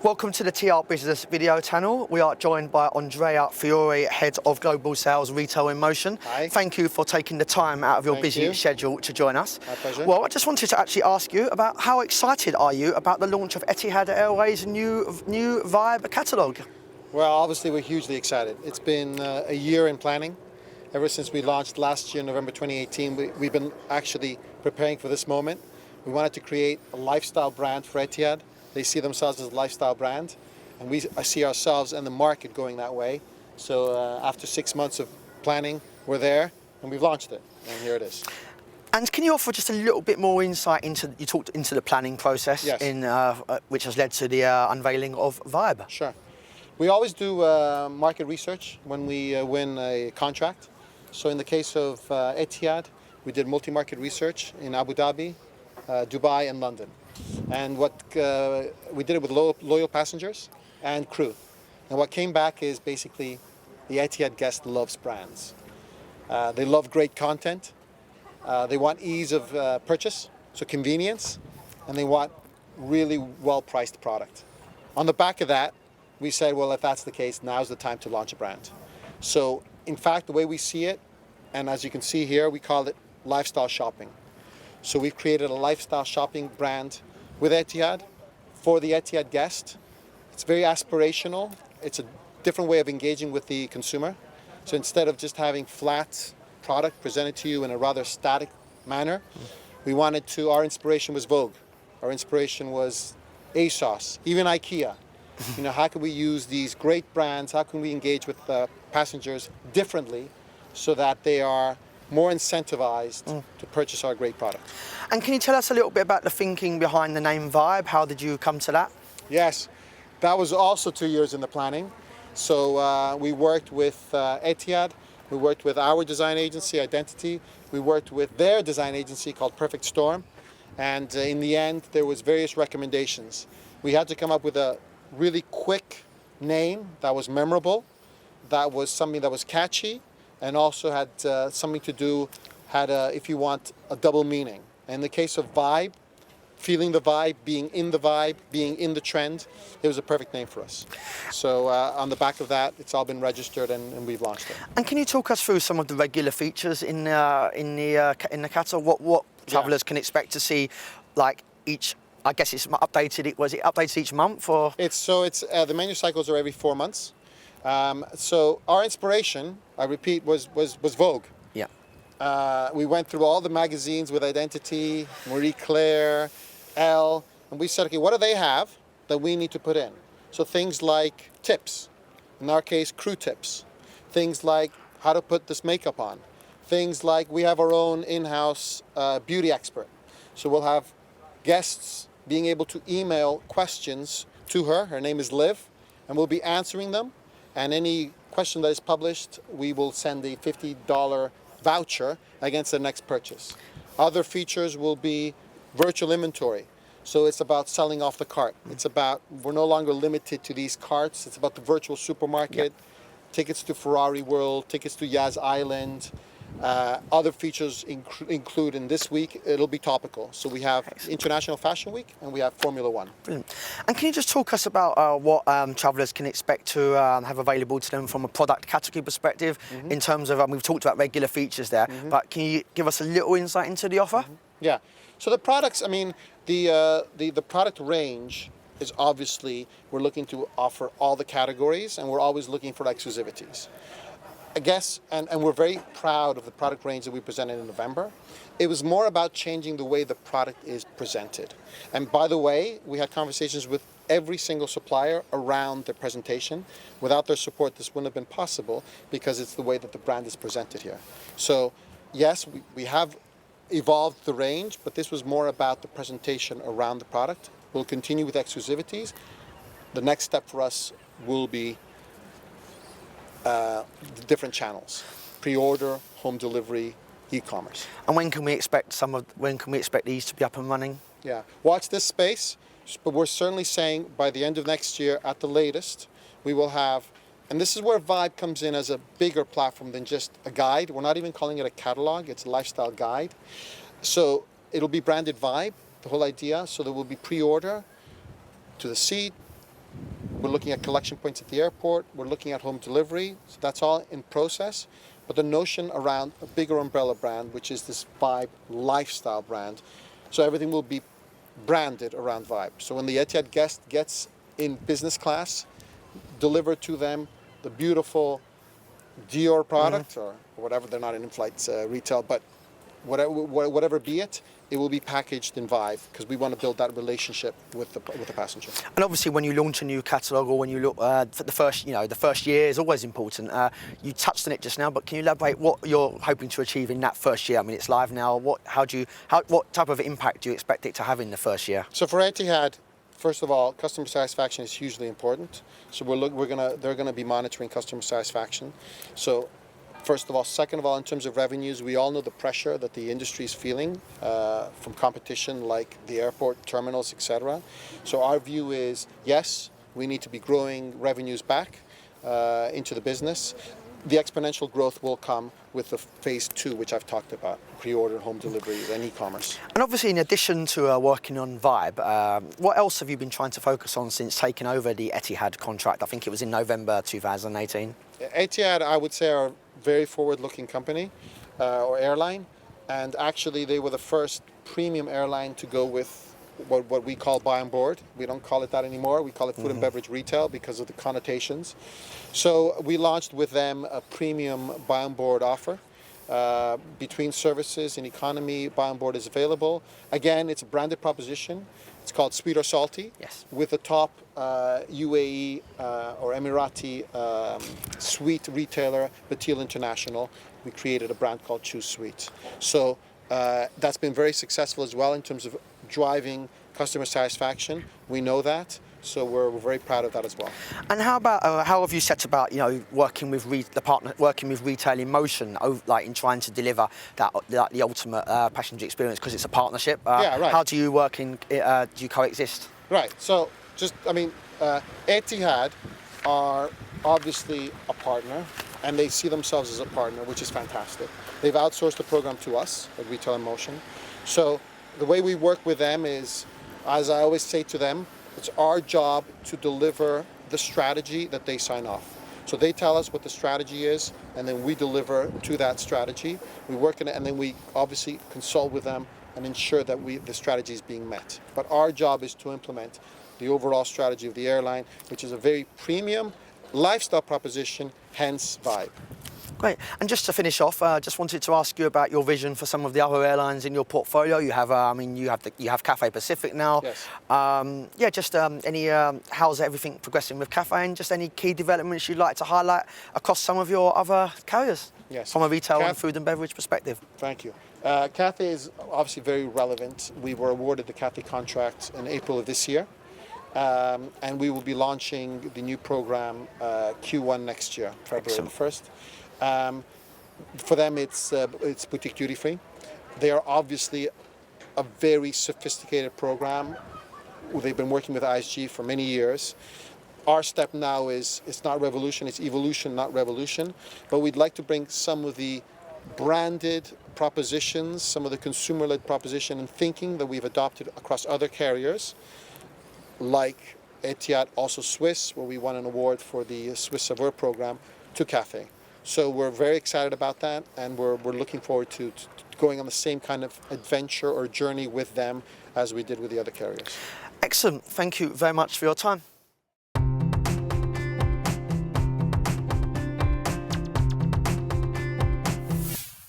Welcome to the TRBusiness video channel. We are joined by Andrea Fiore, Head of Global Sales Retail InMotion. Hi. Thank you for taking the time out of your busy schedule to join us. My pleasure. Well, I just wanted to actually ask you about how excited are you about the launch of Etihad Airways' new Vibe catalogue? Well, obviously we're hugely excited. It's been a year in planning. Ever since we launched last year, November 2018, we've been actually preparing for this moment. We wanted to create a lifestyle brand for Etihad. They see themselves as a lifestyle brand, and I see ourselves and the market going that way. So after 6 months of planning, we're there, and we've launched it, and here it is. And can you offer just a little bit more insight into, you talked into the planning process, Yes. which has led to the unveiling of Vibe? Sure. We always do market research when we win a contract. So in the case of Etihad, we did multi-market research in Abu Dhabi, Dubai, and London. And what we did it with loyal passengers and crew. And what came back is basically the Etihad guest loves brands. They love great content. They want ease of purchase, so convenience, and they want really well-priced product. On the back of that, we said, well, if that's the case, now's the time to launch a brand. So, in fact, the way we see it, and as you can see here, we call it lifestyle shopping. So we've created a lifestyle shopping brand with Etihad for the Etihad guest. It's very aspirational. It's a different way of engaging with the consumer. So instead of just having flat product presented to you in a rather static manner, we wanted to, our inspiration was Vogue. Our inspiration was ASOS, even IKEA. You know, how can we use these great brands? How can we engage with passengers differently so that they are more incentivized to purchase our great product? And can you tell us a little bit about the thinking behind the name Vibe? How did you come to that? Yes, that was also 2 years in the planning. So we worked with Etihad, we worked with our design agency, Identity, we worked with their design agency called Perfect Storm, and in the end there was various recommendations. We had to come up with a really quick name that was memorable, that was something that was catchy, and also had something to do, if you want, a double meaning. In the case of Vibe, feeling the vibe, being in the trend, it was a perfect name for us. So on the back of that, it's all been registered and we've launched it. And can you talk us through some of the regular features in the catalogue? What travellers can expect to see, like each? I guess it's updated. Was it updated each month, or? The menu cycles are every 4 months. So our inspiration, I repeat, was Vogue. Yeah. We went through all the magazines with Identity, Marie Claire, Elle, and we said, okay, what do they have that we need to put in? So things like tips, in our case, crew tips. Things like how to put this makeup on. Things like we have our own in-house beauty expert. So we'll have guests being able to email questions to her. Her name is Liv, and we'll be answering them. And any question that is published, we will send a $50 voucher against the next purchase. Other features will be virtual inventory. So it's about selling off the cart. It's about, we're no longer limited to these carts. It's about the virtual supermarket, tickets to Ferrari World, tickets to Yas Island. Other features include, in this week, it'll be topical. So we have International Fashion Week and we have Formula One. Brilliant. And can you just talk us about what travellers can expect to have available to them from a product category perspective in terms of, we've talked about regular features there, but can you give us a little insight into the offer? Yeah. So the products, I mean, the product range is obviously, we're looking to offer all the categories and we're always looking for exclusivities. I guess, and we're very proud of the product range that we presented in November. It was more about changing the way the product is presented. And by the way, we had conversations with every single supplier around their presentation. Without their support, this wouldn't have been possible because it's the way that the brand is presented here. So yes, we have evolved the range, but this was more about the presentation around the product. We'll continue with exclusivities. The next step for us will be the different channels: pre-order, home delivery, e-commerce. And when can we expect these to be up and running? Yeah, watch this space, but we're certainly saying by the end of next year, at the latest, we will have, and this is where Vibe comes in as a bigger platform than just a guide. We're not even calling it a catalog, it's a lifestyle guide. So it'll be branded Vibe, the whole idea, so there will be pre-order to the seat, We're looking at collection points at the airport. We're looking at home delivery. So that's all in process. But the notion around a bigger umbrella brand, which is this Vibe lifestyle brand, so everything will be branded around Vibe. So when the Etihad guest gets in business class, deliver to them the beautiful Dior product or whatever, they're not in in-flight retail, but whatever be it, it will be packaged in Vibe because we want to build that relationship with the passenger. And obviously, when you launch a new catalogue or when you look for the first year is always important. You touched on it just now, but can you elaborate what you're hoping to achieve in that first year? I mean, it's live now. What type of impact do you expect it to have in the first year? So for Etihad, first of all, customer satisfaction is hugely important. So they're gonna be monitoring customer satisfaction. So first of all. Second of all, in terms of revenues, we all know the pressure that the industry is feeling from competition like the airport terminals, etc. So our view is, yes, we need to be growing revenues back into the business. The exponential growth will come with the phase 2, which I've talked about, pre-order, home delivery, and e-commerce. And obviously, in addition to working on Vibe, what else have you been trying to focus on since taking over the Etihad contract? I think it was in November 2018. Etihad, I would say, are a very forward-looking company or airline, and actually they were the first premium airline to go with what we call buy on board. We don't call it that anymore. We call it food and beverage retail because of the connotations. So we launched with them a premium buy on board offer. Between services and economy, buy on board is available. Again, it's a branded proposition. It's called Sweet or Salty. Yes. With the top UAE or Emirati sweet retailer, Batil International, we created a brand called Choose Sweet. So that's been very successful as well in terms of driving customer satisfaction. We know that. So we're very proud of that as well. And how about how have you set about working with Retail InMotion, like in trying to deliver the ultimate passenger experience because it's a partnership? Yeah, right. How do you work do you coexist? Right. So Etihad are obviously a partner, and they see themselves as a partner, which is fantastic. They've outsourced the program to us at Retail InMotion. So the way we work with them is, as I always say to them, it's our job to deliver the strategy that they sign off. So they tell us what the strategy is, and then we deliver to that strategy. We work in it, and then we obviously consult with them and ensure that the strategy is being met. But our job is to implement the overall strategy of the airline, which is a very premium lifestyle proposition, hence Vibe. Great. And just to finish off, just wanted to ask you about your vision for some of the other airlines in your portfolio. You have, you have Cathay Pacific now. Yes. How's everything progressing with Cathay, and just any key developments you'd like to highlight across some of your other carriers? Yes. From a retail and food and beverage perspective. Thank you. Cathay is obviously very relevant. We were awarded the Cathay contract in April of this year. And we will be launching the new program Q1 next year, February the 1st. For them, it's boutique duty free. They are obviously a very sophisticated program. They've been working with ISG for many years. Our step now is, it's not revolution, it's evolution, not revolution. But we'd like to bring some of the branded propositions, some of the consumer-led proposition and thinking that we've adopted across other carriers, like Etihad, also Swiss, where we won an award for the Swiss Saveur program, to Cathay. So we're very excited about that, and we're looking forward to going on the same kind of adventure or journey with them as we did with the other carriers. Excellent. Thank you very much for your time.